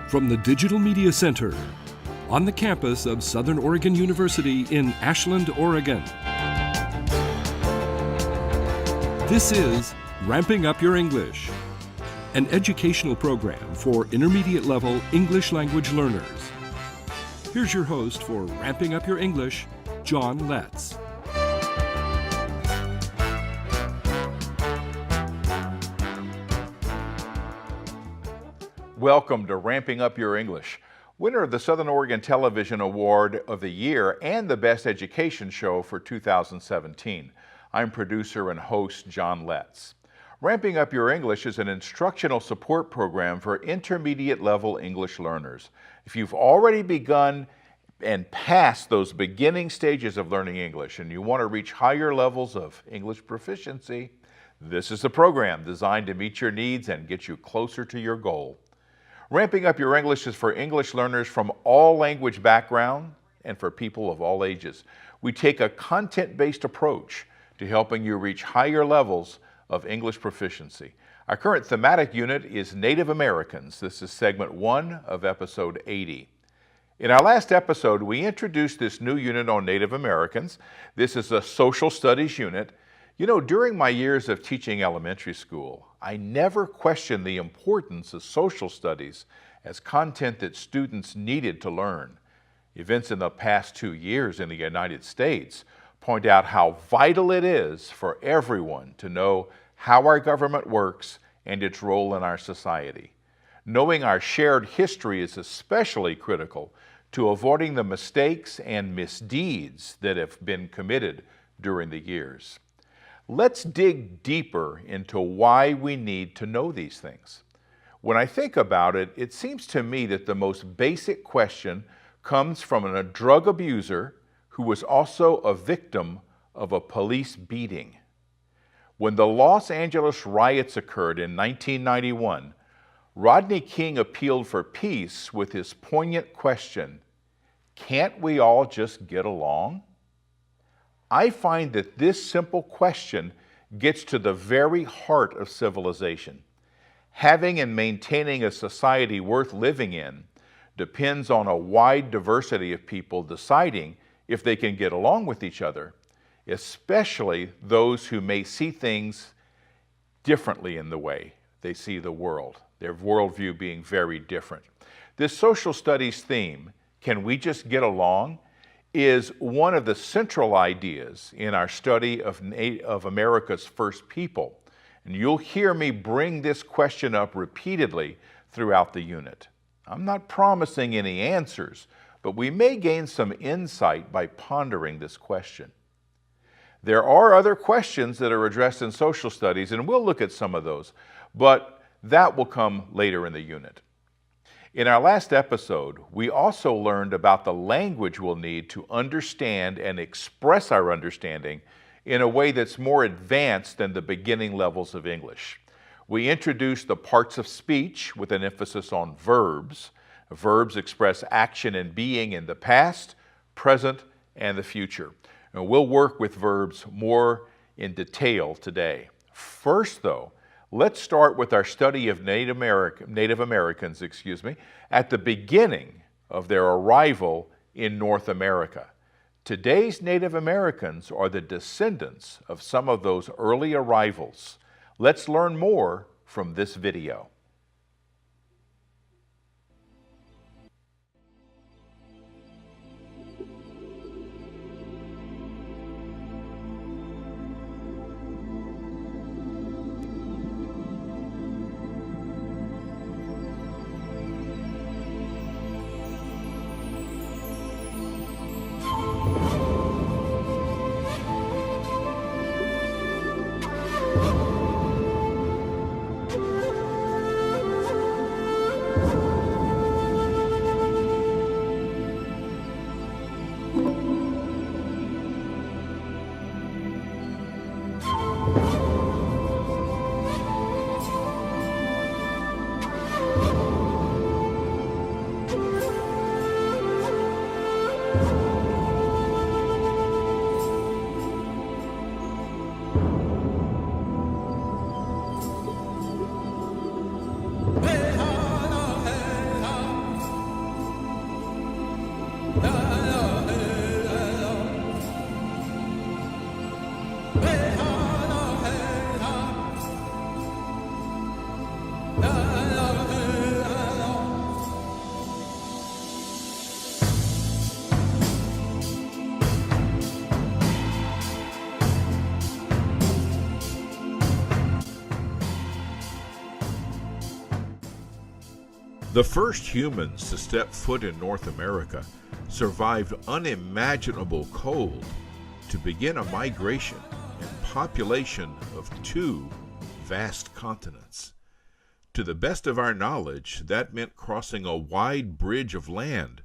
From the Digital Media Center, on the campus of Southern Oregon University in Ashland, Oregon. This is Ramping Up Your English, an educational program for intermediate level English language learners. Here's your host for Ramping Up Your English, John Letts. Welcome to Ramping Up Your English, winner of the Southern Oregon Television Award of the Year and the Best Education Show for 2017. I'm producer and host John Letts. Ramping Up Your English is an instructional support program for intermediate level English learners. If you've already begun and passed those beginning stages of learning English and you want to reach higher levels of English proficiency, this is a program designed to meet your needs and get you closer to your goal. Ramping Up Your English is for English learners from all language backgrounds and for people of all ages. We take a content-based approach to helping you reach higher levels of English proficiency. Our current thematic unit is Native Americans. This is segment 1 of episode 80. In our last episode, we introduced this new unit on Native Americans. This is a social studies unit. You know, during my years of teaching elementary school, I never questioned the importance of social studies as content that students needed to learn. Events in the past 2 years in the United States point out how vital it is for everyone to know how our government works and its role in our society. Knowing our shared history is especially critical to avoiding the mistakes and misdeeds that have been committed during the years. Let's dig deeper into why we need to know these things. When I think about it, it seems to me that the most basic question comes from a drug abuser who was also a victim of a police beating. When the Los Angeles riots occurred in 1991, Rodney King appealed for peace with his poignant question, "Can't we all just get along?" I find that this simple question gets to the very heart of civilization. Having and maintaining a society worth living in depends on a wide diversity of people deciding if they can get along with each other, especially those who may see things differently in the way they see the world, their worldview being very different. This social studies theme, "Can we just get along?" is one of the central ideas in our study of America's first people. And you'll hear me bring this question up repeatedly throughout the unit. I'm not promising any answers, but we may gain some insight by pondering this question. There are other questions that are addressed in social studies, and we'll look at some of those, but that will come later in the unit. In our last episode, we also learned about the language we'll need to understand and express our understanding in a way that's more advanced than the beginning levels of English. We introduced the parts of speech with an emphasis on verbs. Verbs express action and being in the past, present, and the future. And we'll work with verbs more in detail today. First, though, let's start with our study of Native Americans at the beginning of their arrival in North America. Today's Native Americans are the descendants of some of those early arrivals. Let's learn more from this video. The first humans to step foot in North America survived unimaginable cold to begin a migration and population of 2 vast continents. To the best of our knowledge, that meant crossing a wide bridge of land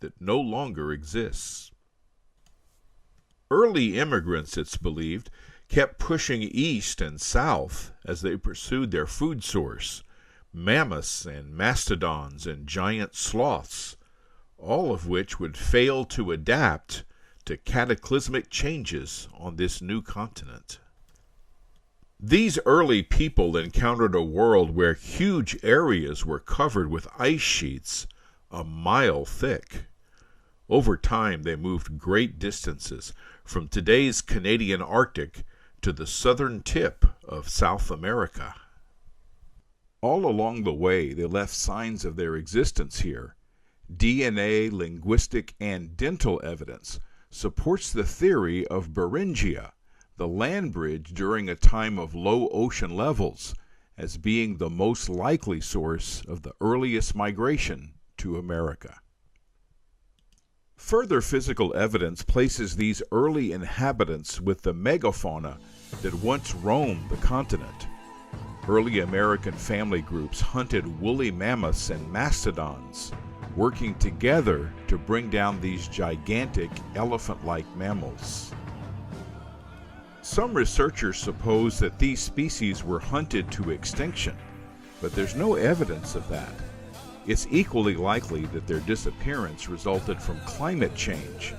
that no longer exists. Early immigrants, it's believed, kept pushing east and south as they pursued their food source, mammoths and mastodons and giant sloths, all of which would fail to adapt to cataclysmic changes on this new continent. These early people encountered a world where huge areas were covered with ice sheets a mile thick. Over time, they moved great distances from today's Canadian Arctic to the southern tip of South America. All along the way, they left signs of their existence here. DNA, linguistic, and dental evidence supports the theory of Beringia, the land bridge during a time of low ocean levels, as being the most likely source of the earliest migration to America. Further physical evidence places these early inhabitants with the megafauna that once roamed the continent. Early American family groups hunted woolly mammoths and mastodons, working together to bring down these gigantic elephant-like mammals. Some researchers suppose that these species were hunted to extinction, but there's no evidence of that. It's equally likely that their disappearance resulted from climate change,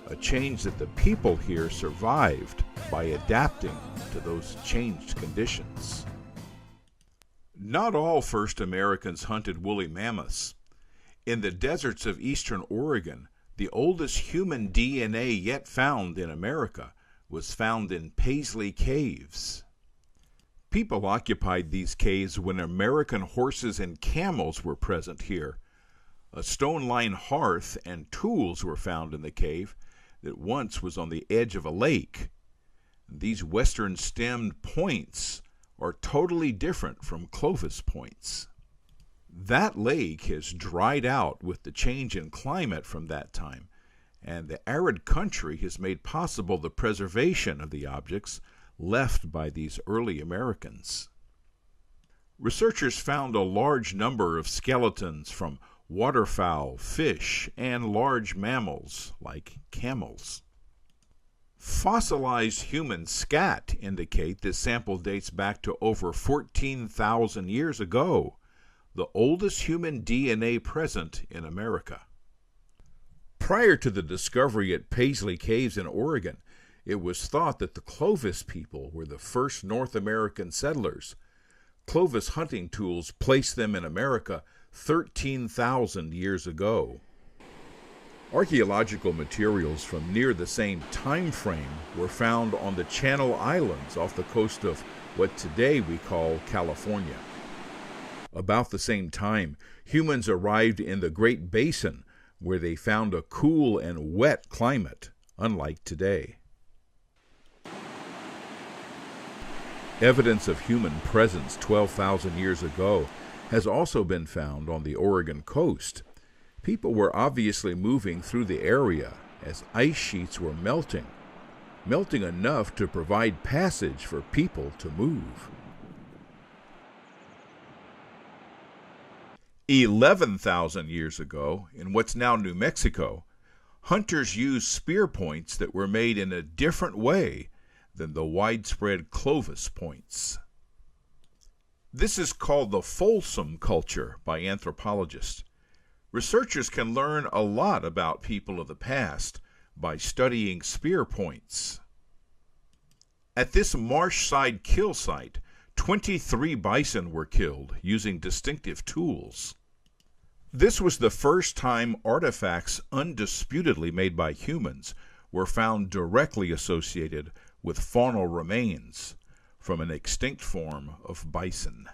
a change that the people here survived by adapting to those changed conditions. Not all first Americans hunted woolly mammoths. In the deserts of eastern Oregon, the oldest human DNA yet found in America was found in Paisley Caves. People occupied these caves when American horses and camels were present here. A stone-lined hearth and tools were found in the cave that once was on the edge of a lake. These western-stemmed points are totally different from Clovis points. That lake has dried out with the change in climate from that time, and the arid country has made possible the preservation of the objects left by these early Americans. Researchers found a large number of skeletons from waterfowl, fish, and large mammals like camels. Fossilized human scat indicate this sample dates back to over 14,000 years ago, the oldest human DNA present in America. Prior to the discovery at Paisley Caves in Oregon, it was thought that the Clovis people were the first North American settlers. Clovis hunting tools placed them in America 13,000 years ago. Archaeological materials from near the same time frame were found on the Channel Islands off the coast of what today we call California. About the same time, humans arrived in the Great Basin, where they found a cool and wet climate, unlike today. Evidence of human presence 12,000 years ago has also been found on the Oregon coast. People were obviously moving through the area as ice sheets were melting enough to provide passage for people to move. 11,000 years ago, in what's now New Mexico, hunters used spear points that were made in a different way than the widespread Clovis points. This is called the Folsom culture by anthropologists. Researchers can learn a lot about people of the past by studying spear points. At this marsh-side kill site, 23 bison were killed using distinctive tools. This was the first time artifacts undisputedly made by humans were found directly associated with faunal remains from an extinct form of bison.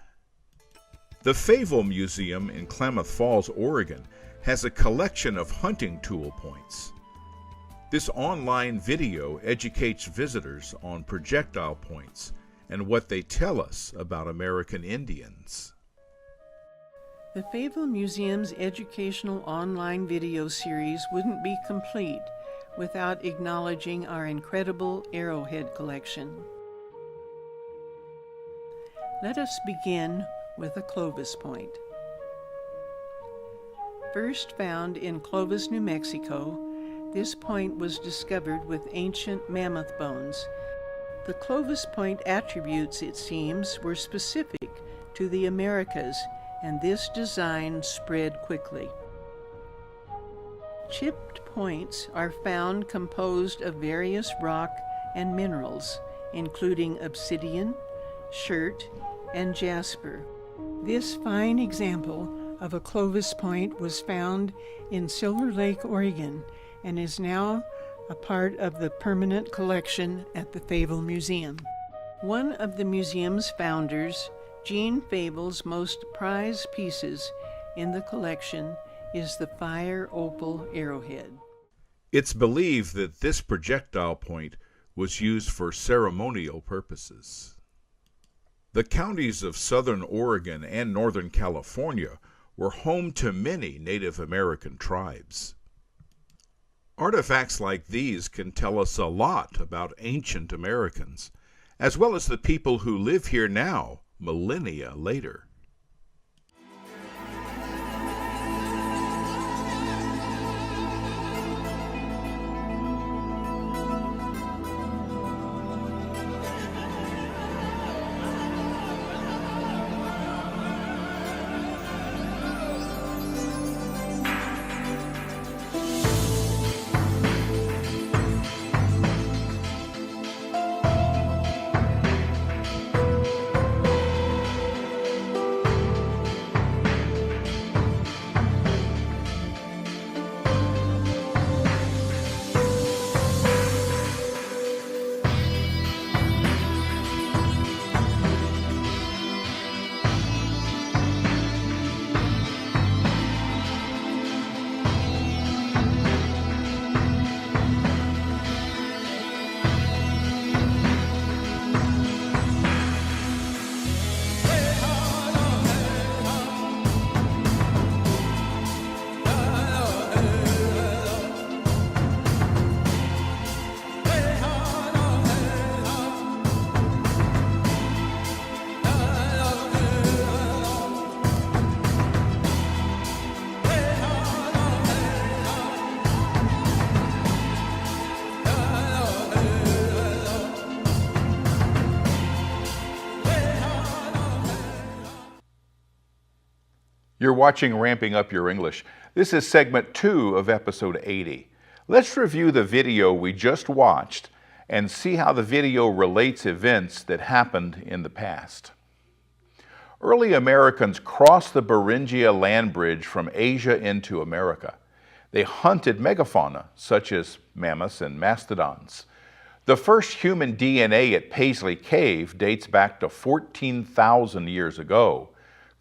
The Fayetteville Museum in Klamath Falls, Oregon, has a collection of hunting tool points. This online video educates visitors on projectile points and what they tell us about American Indians. The Fayetteville Museum's educational online video series wouldn't be complete without acknowledging our incredible arrowhead collection. Let us begin with a Clovis point. First found in Clovis, New Mexico, this point was discovered with ancient mammoth bones. The Clovis point attributes, it seems, were specific to the Americas, and this design spread quickly. Chipped points are found composed of various rock and minerals, including obsidian, chert, and jasper. This fine example of a Clovis point was found in Silver Lake, Oregon, and is now a part of the permanent collection at the Fayetteville Museum. One of the museum's founders, Gene Fable's most prized pieces in the collection is the fire opal arrowhead. It's believed that this projectile point was used for ceremonial purposes. The counties of southern Oregon and northern California were home to many Native American tribes. Artifacts like these can tell us a lot about ancient Americans, as well as the people who live here now, millennia later. You're watching Ramping Up Your English. This is segment 2 of episode 80. Let's review the video we just watched and see how the video relates events that happened in the past. Early Americans crossed the Beringia Land Bridge from Asia into America. They hunted megafauna, such as mammoths and mastodons. The first human DNA at Paisley Cave dates back to 14,000 years ago.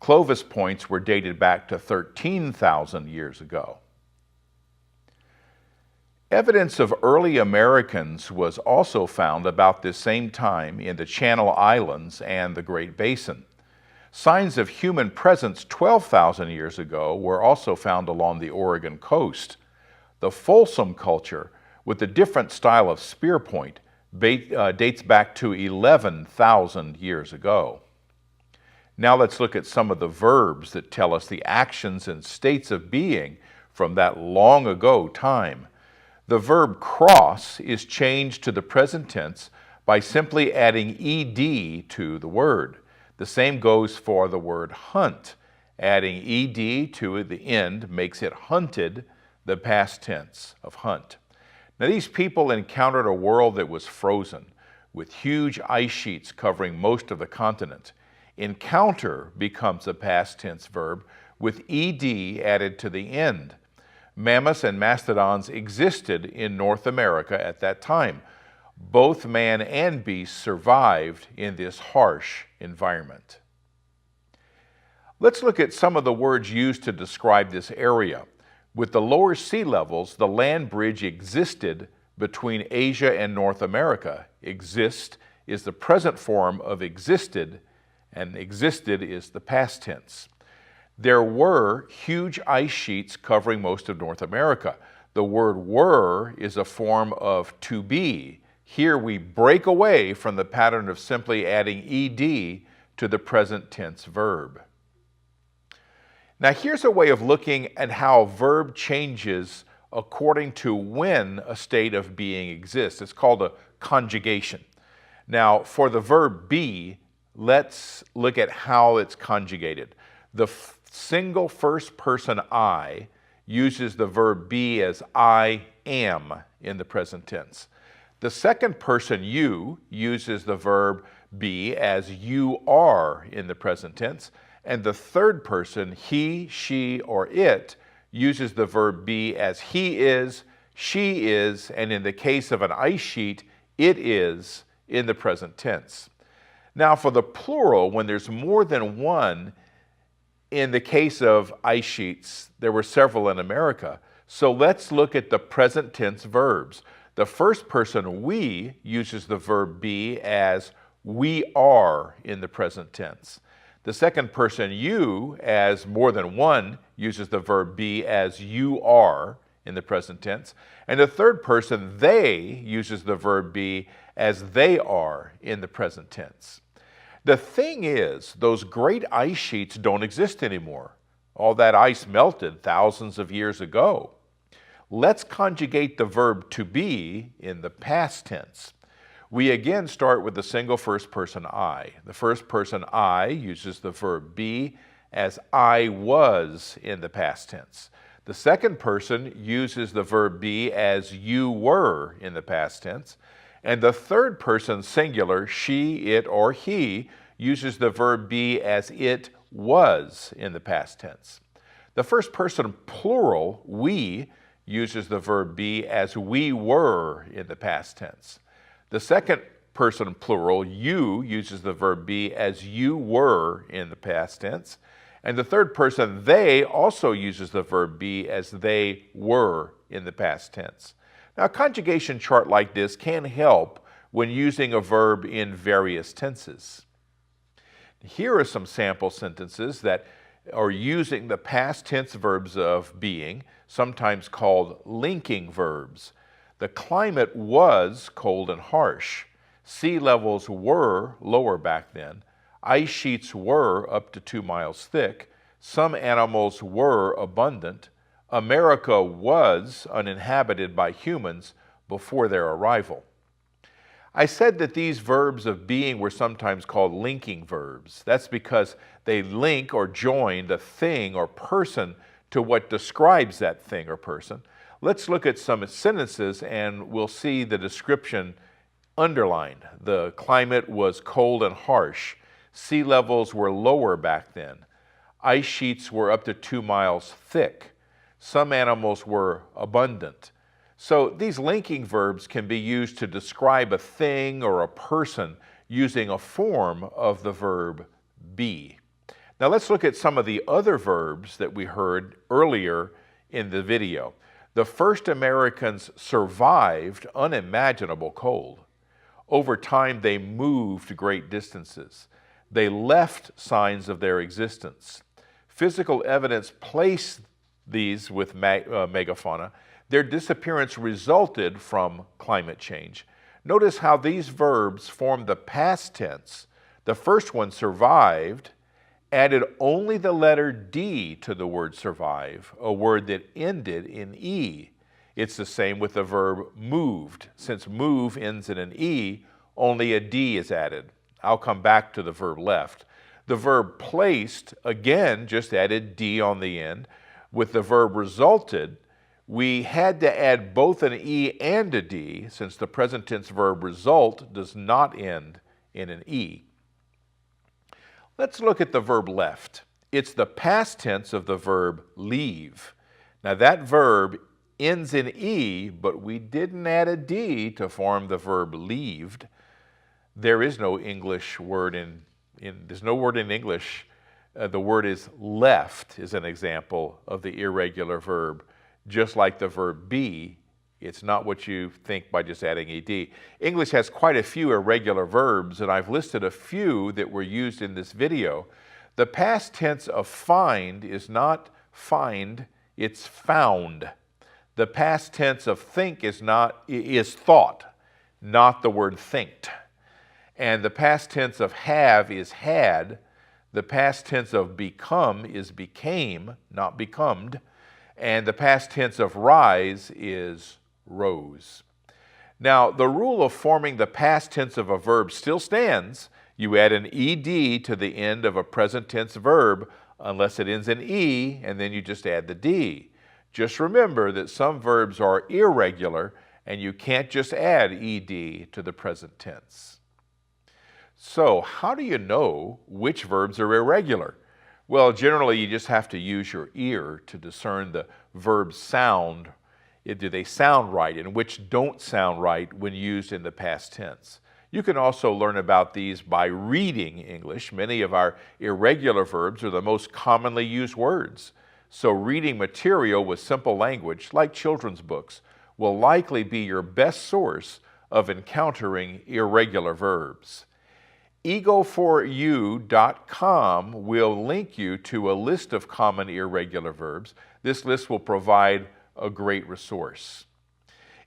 Clovis points were dated back to 13,000 years ago. Evidence of early Americans was also found about this same time in the Channel Islands and the Great Basin. Signs of human presence 12,000 years ago were also found along the Oregon coast. The Folsom culture, with a different style of spear point, dates back to 11,000 years ago. Now let's look at some of the verbs that tell us the actions and states of being from that long ago time. The verb cross is changed to the present tense by simply adding ed to the word. The same goes for the word hunt. Adding ed to the end makes it hunted, the past tense of hunt. Now these people encountered a world that was frozen, with huge ice sheets covering most of the continent. Encounter becomes a past tense verb with ed added to the end. Mammoths and mastodons existed in North America at that time. Both man and beast survived in this harsh environment. Let's look at some of the words used to describe this area. With the lower sea levels, the land bridge existed between Asia and North America. Exist is the present form of existed, and existed is the past tense. There were huge ice sheets covering most of North America. The word were is a form of to be. Here we break away from the pattern of simply adding ed to the present tense verb. Now here's a way of looking at how a verb changes according to when a state of being exists. It's called a conjugation. Now for the verb be, let's look at how it's conjugated. The single first person I uses the verb be as I am in the present tense. The second person you uses the verb be as you are in the present tense. And the third person, he, she, or it, uses the verb be as he is, she is, and in the case of an ice sheet, it is in the present tense. Now for the plural, when there's more than one, in the case of ice sheets, there were several in America. So let's look at the present tense verbs. The first person, we, uses the verb be as we are in the present tense. The second person, you, as more than one, uses the verb be as you are in the present tense. And the third person, they, uses the verb be as they are in the present tense. The thing is, those great ice sheets don't exist anymore. All that ice melted thousands of years ago. Let's conjugate the verb to be in the past tense. We again start with the single first person I. The first person I uses the verb be as I was in the past tense. The second person uses the verb be as you were in the past tense. And the third person singular, she, it, or he, uses the verb be as it was in the past tense. The first person plural, we, uses the verb be as we were in the past tense. The second person plural, you, uses the verb be as you were in the past tense. And the third person, they, also uses the verb be as they were in the past tense. Now, a conjugation chart like this can help when using a verb in various tenses. Here are some sample sentences that are using the past tense verbs of being, sometimes called linking verbs. The climate was cold and harsh. Sea levels were lower back then. Ice sheets were up to 2 miles thick. Some animals were abundant. America was uninhabited by humans before their arrival. I said that these verbs of being were sometimes called linking verbs. That's because they link or join the thing or person to what describes that thing or person. Let's look at some sentences and we'll see the description underlined. The climate was cold and harsh. Sea levels were lower back then. Ice sheets were up to 2 miles thick. Some animals were abundant. So these linking verbs can be used to describe a thing or a person using a form of the verb be. Now let's look at some of the other verbs that we heard earlier in the video. The first Americans survived unimaginable cold. Over time, they moved great distances. They left signs of their existence. Physical evidence placed these with megafauna. Their disappearance resulted from climate change. Notice how these verbs form the past tense. The first one, survived, added only the letter D to the word survive, a word that ended in E. It's the same with the verb moved. Since move ends in an E, only a D is added. I'll come back to the verb left. The verb placed, again, just added D on the end. With the verb resulted, we had to add both an E and a D, since the present tense verb result does not end in an E. Let's look at the verb left. It's the past tense of the verb leave. Now that verb ends in E, but we didn't add a D to form the verb leaved. There is no English word there's no word in English. The word is left is an example of the irregular verb. Just like the verb be, it's not what you think by just adding ed. English has quite a few irregular verbs, and I've listed a few that were used in this video. The past tense of find is not find, it's found. The past tense of think is thought, not the word thinked. And the past tense of have is had. The past tense of become is became, not becomed. And the past tense of rise is rose. Now, the rule of forming the past tense of a verb still stands. You add an ed to the end of a present tense verb unless it ends in e, and then you just add the d. Just remember that some verbs are irregular, and you can't just add ed to the present tense. So, how do you know which verbs are irregular? Well, generally you just have to use your ear to discern the verbs sound. Do they sound right, and which don't sound right when used in the past tense. You can also learn about these by reading English. Many of our irregular verbs are the most commonly used words. So reading material with simple language, like children's books, will likely be your best source of encountering irregular verbs. Ego4u.com will link you to a list of common irregular verbs. This list will provide a great resource.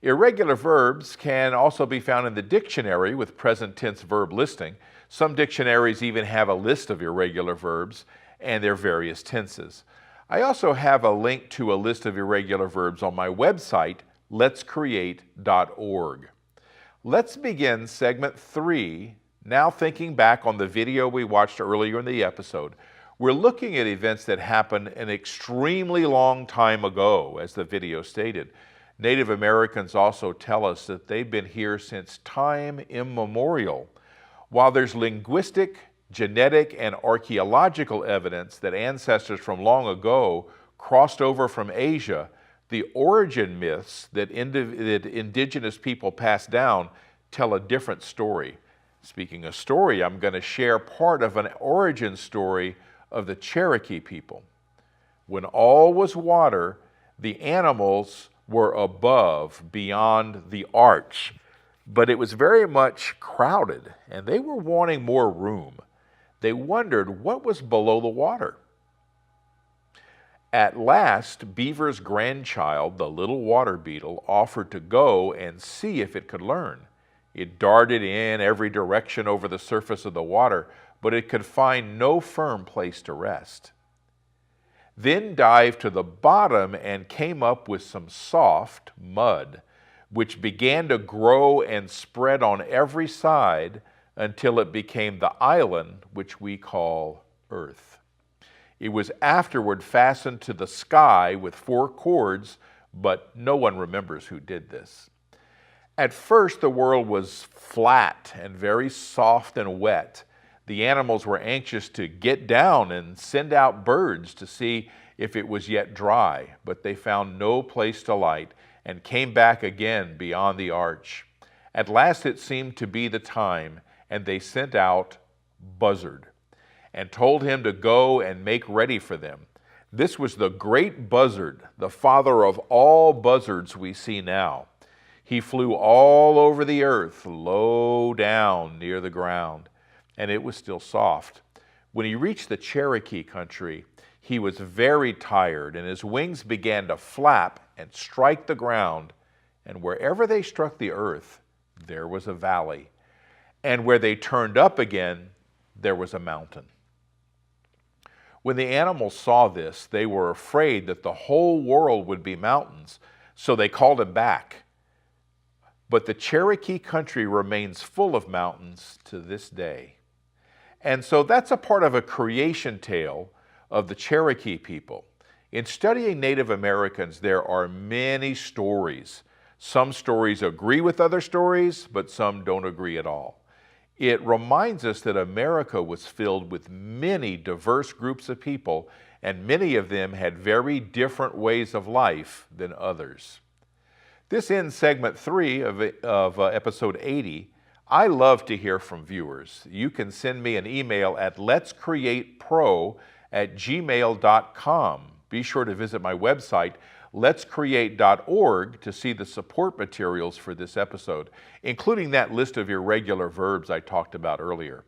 Irregular verbs can also be found in the dictionary with present tense verb listing. Some dictionaries even have a list of irregular verbs and their various tenses. I also have a link to a list of irregular verbs on my website, letscreate.org. Let's begin segment 3. Now thinking back on the video we watched earlier in the episode, we're looking at events that happened an extremely long time ago, as the video stated. Native Americans also tell us that they've been here since time immemorial. While there's linguistic, genetic, and archaeological evidence that ancestors from long ago crossed over from Asia, the origin myths that indigenous people passed down tell a different story. Speaking of story, I'm going to share part of an origin story of the Cherokee people. When all was water, the animals were above, beyond the arch, but it was very much crowded, and they were wanting more room. They wondered what was below the water. At last, Beaver's grandchild, the little water beetle, offered to go and see if it could learn. It darted in every direction over the surface of the water, but it could find no firm place to rest. Then dived to the bottom and came up with some soft mud, which began to grow and spread on every side until it became the island which we call Earth. It was afterward fastened to the sky with 4 cords, but no one remembers who did this. At first, the world was flat and very soft and wet. The animals were anxious to get down and send out birds to see if it was yet dry, but they found no place to light and came back again beyond the arch. At last it seemed to be the time, and they sent out Buzzard and told him to go and make ready for them. This was the great buzzard, the father of all buzzards we see now. He flew all over the earth, low down near the ground, and it was still soft. When he reached the Cherokee country, he was very tired, and his wings began to flap and strike the ground, and wherever they struck the earth, there was a valley, and where they turned up again, there was a mountain. When the animals saw this, they were afraid that the whole world would be mountains, so they called him back. But the Cherokee country remains full of mountains to this day. And so that's a part of a creation tale of the Cherokee people. In studying Native Americans, there are many stories. Some stories agree with other stories, but some don't agree at all. It reminds us that America was filled with many diverse groups of people, and many of them had very different ways of life than others. This ends segment 3 of episode 80. I love to hear from viewers. You can send me an email at letscreatepro@gmail.com. Be sure to visit my website, letscreate.org, to see the support materials for this episode, including that list of irregular verbs I talked about earlier.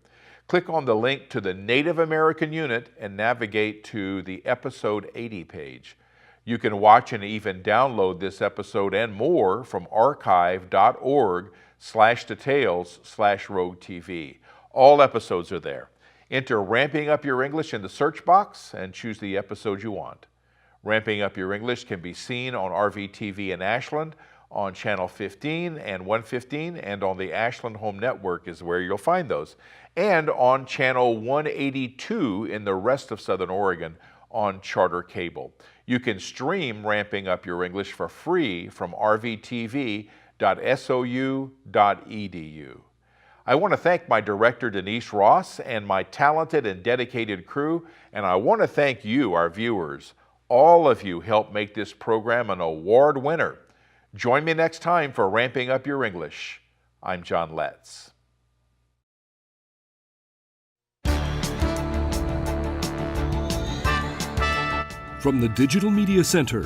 Click on the link to the Native American unit and navigate to the Episode 80 page. You can watch and even download this episode and more from archive.org/details/Rogue TV. All episodes are there. Enter Ramping Up Your English in the search box and choose the episode you want. Ramping Up Your English can be seen on RVTV in Ashland, on Channel 15 and 115, and on the Ashland Home Network is where you'll find those, and on Channel 182 in the rest of Southern Oregon on Charter Cable. You can stream Ramping Up Your English for free from rvtv.sou.edu. I want to thank my director, Denise Ross, and my talented and dedicated crew, and I want to thank you, our viewers. All of you help make this program an award winner. Join me next time for Ramping Up Your English. I'm John Letts. From the Digital Media Center,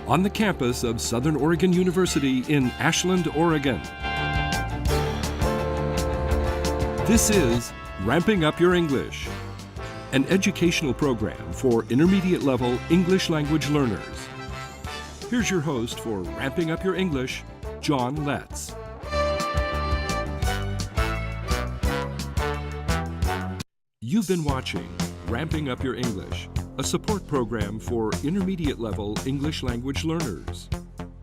on the campus of Southern Oregon University in Ashland, Oregon. This is Ramping Up Your English, an educational program for intermediate level English language learners. Here's your host for Ramping Up Your English, John Letts. You've been watching Ramping Up Your English, a support program for intermediate level English language learners.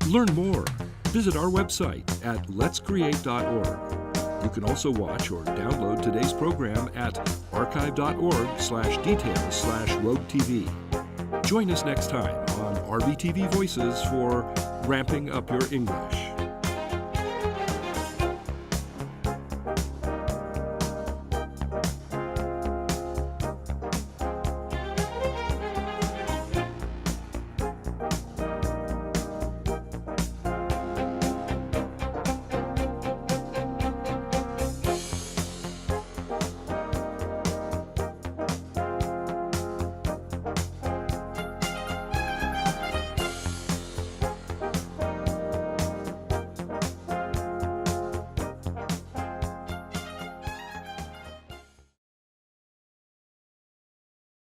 Learn more. Visit our website at letscreate.org. You can also watch or download today's program at archive.org/details/Rogue TV. Join us next time on RVTV Voices for Ramping Up Your English.